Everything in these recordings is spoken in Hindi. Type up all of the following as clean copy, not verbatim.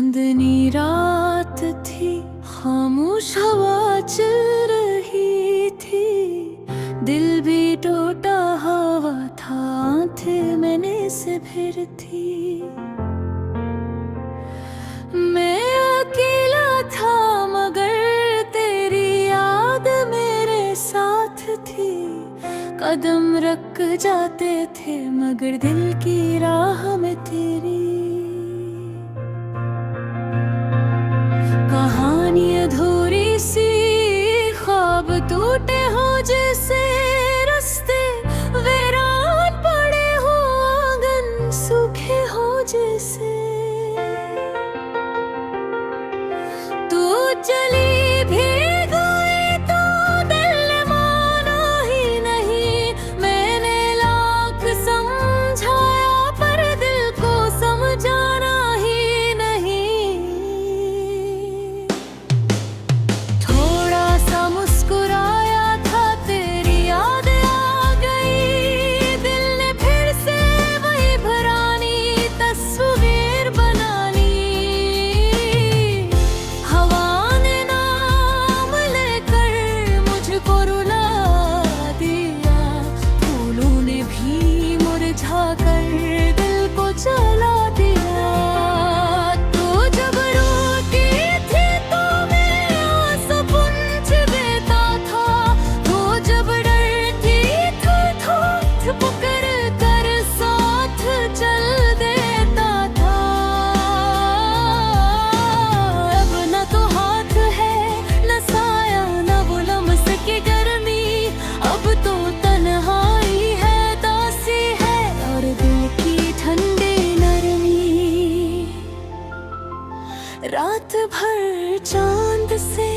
चांदनी रात थी, खामोश हवा चल रही थी, दिल भी टूटा हवा था, आंखें मैंने से फिर थी। मैं अकेला था मगर तेरी याद मेरे साथ थी, कदम रख जाते थे मगर दिल की राह में तेरी। कहानी अधूरी सी, ख्वाब टूटे हो जैसे रास्ते, वीरान पड़े हो आंगन, सूखे हो जैसे। तू चली भी गई तो दिल ने माना ही नहीं, मैंने लाख समझाया पर दिल को समझाना ही नहीं। थोड़ा सा मुस्कुराया था, तेरी याद आ गई, दिल ने फिर से वही पुरानी तस्वीर बना ली। हवा ने नाम लेकर मुझको रुला दिया, फूलों ने भी मुरझा कर दिल को जला दिया। तू जब रोती थी तो मैं आंसू पूंछ देता था, तू जब डरती थी तो छुप कर साथ चल देता था। अब न तो हाथ है न साया, न वो लम्स की गर्मी, अब तो तन्हाई है, दासी है और दिल की ठंडी नरमी। रात भर चांद से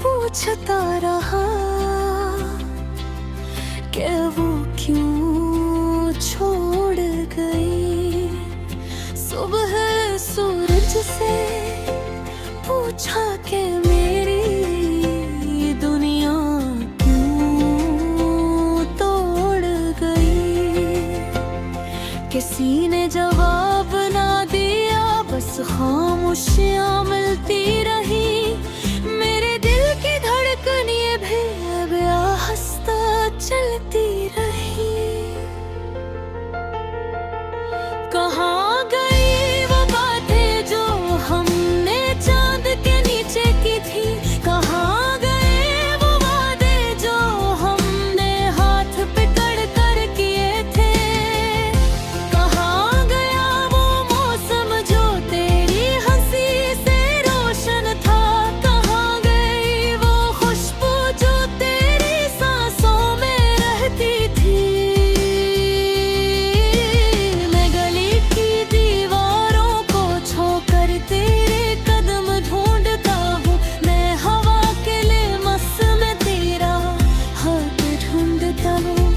पूछता रहा कि वो क्यों छोड़ गई। सुबह सूरज से पूछा कि मेरी दुनिया क्यों तोड़ गई। किसी ने जवाब ना दिया, बस खामोशियां मिलती रही। मेरे दिल की धड़कन ये भी अब आहिस्ता चलती रही। कहाँ गई वो बातें जो हमने चांद के नीचे की थी, कहाँ गए वो वादे जो हमने हाथ पकड़ कर किए थे। कहाँ गया वो मौसम जो तेरी हंसी से रोशन था, कहाँ गई वो खुशबू जो तेरी सांसों में रहती थी। मैं गली की दीवारों को छोकर तेरे कदम ढूंढता हूँ, मैं हवा के लिमस में तेरा हाथ ढूंढता हूँ।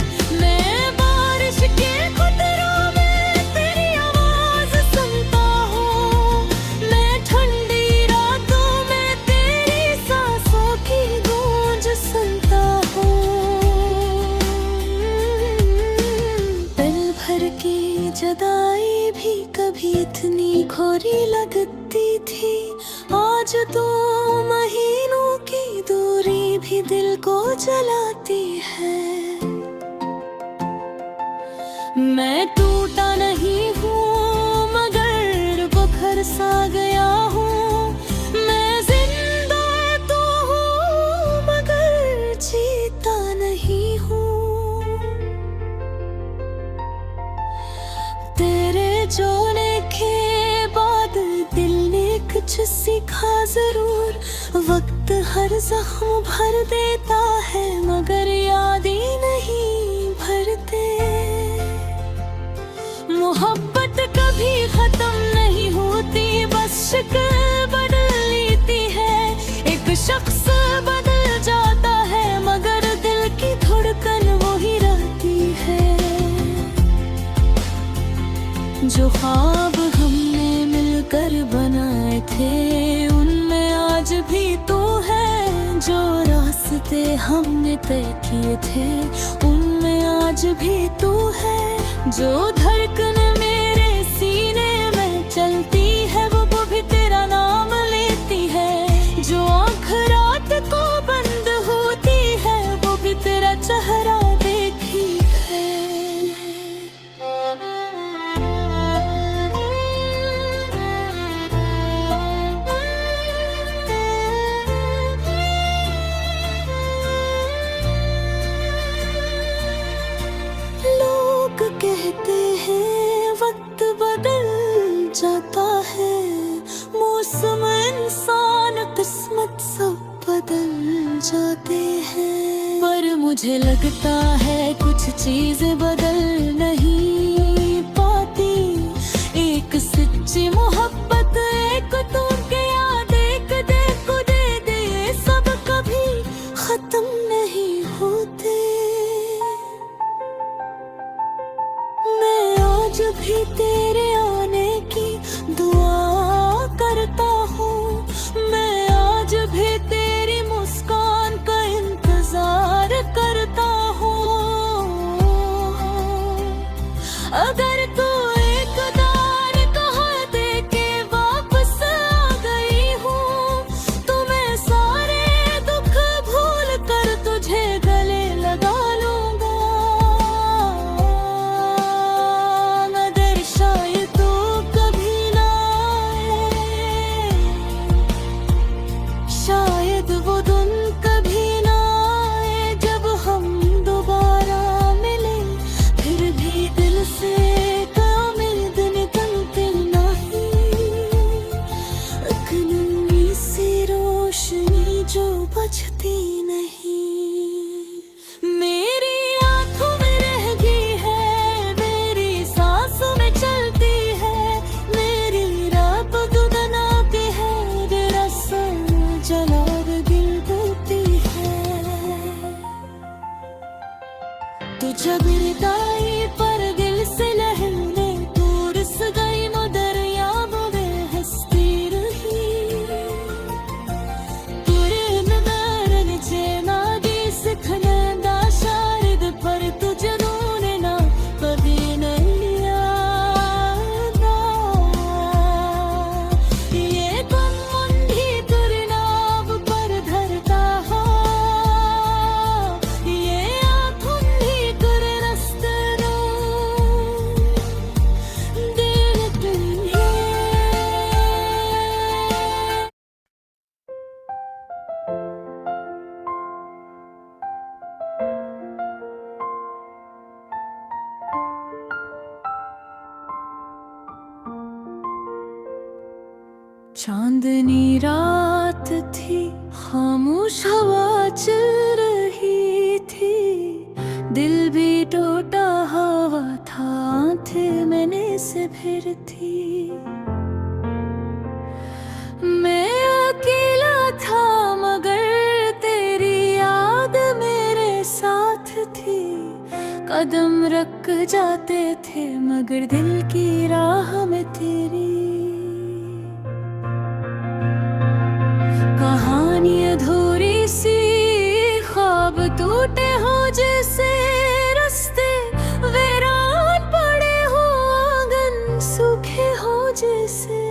मैं बारिश के खुतरों में तेरी आवाज सुनता हूँ, मैं ठंडी रातों में तेरी सांसों की गूंज सुनता हूँ। पल भर की जुदाई भी कभी इतनी खोरी लगती थी, आज तो महीनों की दूरी भी दिल को जलाती है। मैं टूटा नहीं हूँ मगर बिखर सा गया हूँ, मैं जिंदा तो हूँ मगर जीता नहीं हूँ। तेरे जाने के बाद दिल ने कुछ सीखा जरूर, वक्त हर जख्म भर देता है मगर याद ही नहीं भरते। मोहब्बत कभी खत्म नहीं होती, बस शक्ल बदल लेती है। एक शख्स बदल जाता है मगर दिल की धड़कन वही रहती है। जो ख्वाब हमने मिलकर बनाए थे उनमें आज भी तू है, जो रास्ते हमने तय किए थे उनमें आज भी तू है। जो धड़कन मेरे सीने में चलती है वो भी इंसान किस्मत सब बदल जाते हैं, पर मुझे लगता है कुछ चीजें बदल नहीं पाती। एक सच्ची मोहब्बत, एक तुमके याद, एक देखो दे दे, ये सब कभी खत्म नहीं होते। मैं आज भी तेरे आने की दुआ करता हूँ, मैं आज भी तेरी मुस्कान का इंतजार करता हूँ। अगर तू एक दान कहा दे के वापस आ गई हूँ, तो मैं सारे दुख भूल कर तुझे गले लगा लूंगा। मगर शायद तू कभी ना आए, शायद वो दिन कभी ना आए जब हम दोबारा मिले। फिर भी दिल से उम्मीद निकलती नहीं, एक नन्ही सी रोशनी जो बचती नहीं। मेरी आंखों में रह गई है, मेरी सांसों में चलती है, मेरी रब दुदना की है, दरअसल जलाब गिर देती है। तू जब मिटाई पर दिल से लहने, तू रिस गई नो दरियाओं में हंसती रही। तुरे नदारन चेना दी सिखने दा शायद, पर तू जनून ना कभी नहीं लिया ना। ये कम मुंडी तुरी नाव पर धरता हो, ये आँखों भी कर रस्तरो देती है। चांदनी रात थी, खामोश हवा चल रही थी, दिल भी टूटा हवा था, आंखें मैंने से फिर थी। मैं अकेला था मगर तेरी याद मेरे साथ थी, कदम रख जाते थे मगर दिल की राह में तेरी। कहानी अधूरी सी, ख्वाब टूटे हो जैसे रास्ते, वीरान पड़े हो आंगन सूखे हो जैसे।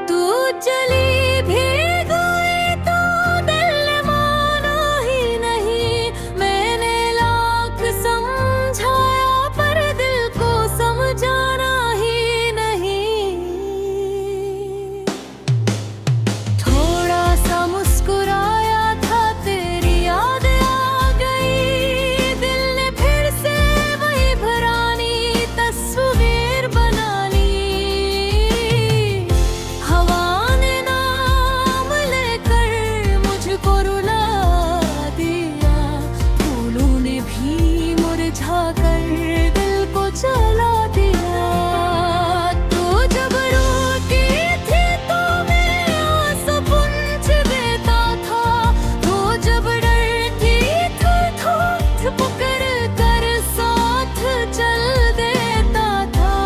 तू चली भी गई तो दिल ने माना ही नहीं, मैंने लाख समझाया पर दिल को समझाना ही नहीं। थोड़ा सा मुस्कुराया था, तेरी याद आ गई, दिल ने फिर से वही पुरानी तस्वीर बना ली। हवा ने नाम लेकर मुझको रुला दिया, फूलों ने भी मुरझा कर दिल को जला दिया। तू जब रोती थी तो मैं आंसू पूंछ देता था, तू जब डरती थी तो पकड़ कर साथ चल देता था।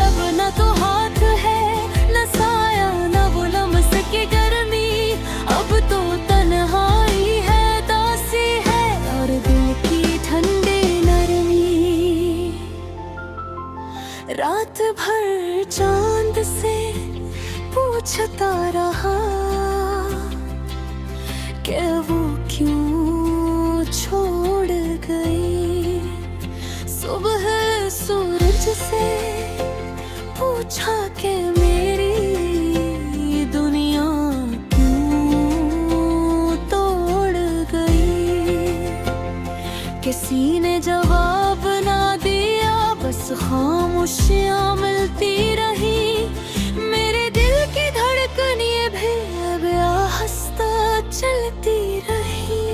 अब न तो हाथ है न साया, न वो लम्स की गर्मी, अब तो तन्हाई है, दासी है और दिल की ठंडी नरमी। रात भर चांद से पूछता रहा कि वो क्यों छोड़ गई। सुबह सूरज से पूछा कि मेरी दुनिया क्यों तोड़ गई। किसी ने जवाब ना दिया, बस खामोश खामोशियां मिलती रही, मेरे दिल की धड़कन ये भी बेआहस्ता चलती रही।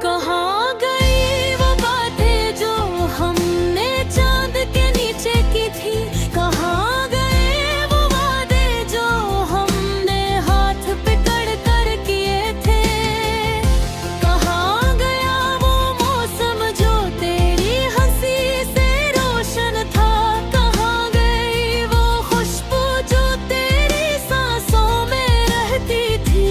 कहाँ गई वो बातें जो हमने चांद के नीचे की थी, कहाँ गए वो वादे जो हमने हाथ पकड़ कर किए थे, कहाँ गया वो मौसम जो तेरी हंसी से रोशन था, कहाँ गई वो खुशबू जो तेरी सांसों में रहती थी।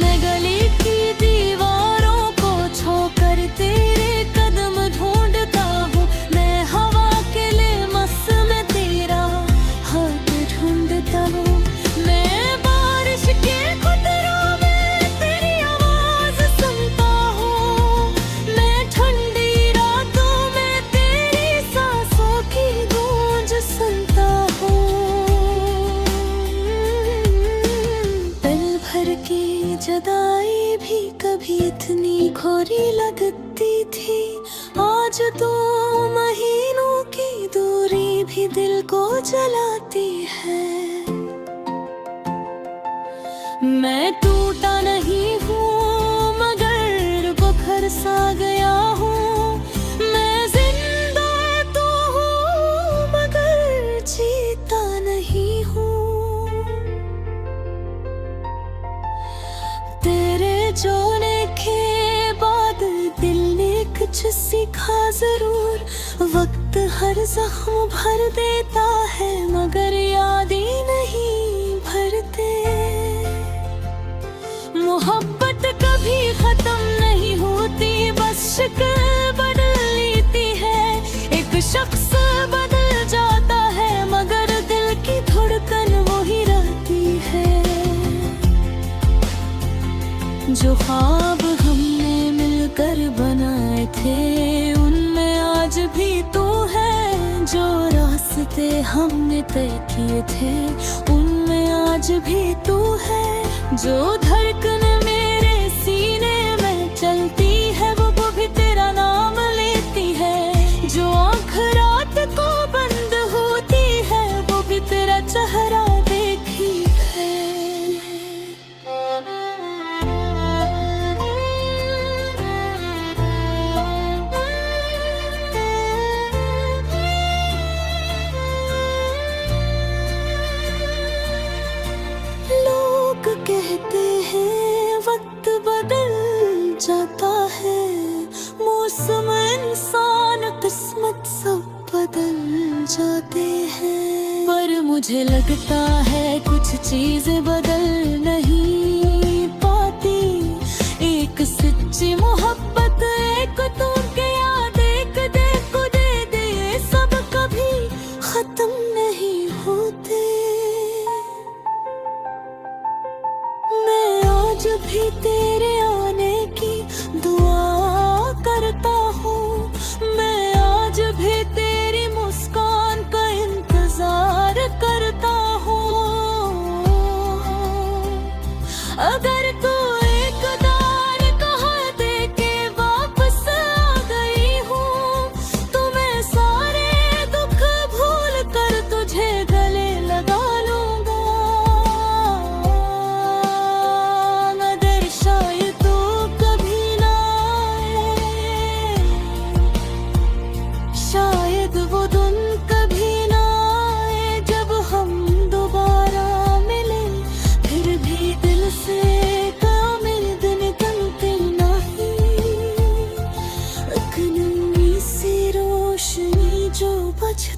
मैं गली की दीवारों को छोकर तेरे कदम ढूंढता हूँ, मैं हवा के लिमस में तेरा हाथ ढूंढता हूँ, मैं बारिश के खुतरों में तेरी आवाज सुनता हूँ, मैं ठंडी रातों में तेरी सांसों की गूंज सुनता हूँ। पल भर की जुदाई भी कभी इतनी खोरी लगती थी, आज तो महीनों की दूरी भी दिल को जलाती है। मैं टूटा नहीं हूँ मगर बिखर सा गया हूँ, मैं जिंदा तो हूँ मगर जीता नहीं हूँ। तेरे जाने के बाद दिल ने कुछ सीखा जरूर, वक्त हर जख्म भर देता है मगर यादें नहीं भरते। मोहब्बत कभी खत्म नहीं होती, बस शक्ल बदल लेती है, एक शख्स बदल जाता है मगर दिल की धड़कन वही रहती है। जो ख्वाब हमने मिलकर बनाए थे उनमें आज भी तू है, जो रास्ते हमने तय किए थे उनमें आज भी तू है, जो धड़कन मेरे सीने में चलती है वो भी तेरा नाम लेती है, जो आँख रात को बंद होती है वो भी तेरा चेहरा देखी है। कहते हैं वक्त बदल जाता है, मौसम इंसान किस्मत सब बदल जाते हैं, पर मुझे लगता है कुछ चीजें बदल नहीं पाती। एक सच्ची मोहब्बत, एक तुम के याद, एक देख को दे ये सब कभी खत्म नहीं होते। आज भी तेरे आने की दुआ करता हूँ, मैं आज भी तेरी मुस्कान का इंतजार करता हूँ। अगर तू एक दार कहा दे के वापस आ गई हूँ, तो मैं सारे दुख भूल कर तुझे गले लगा लूंगा। शायद वो दिन कभी ना आए जब हम दोबारा मिले, फिर भी दिल से मेरे दिन बनते नहीं, एक नन्ही सी रोशनी जो बच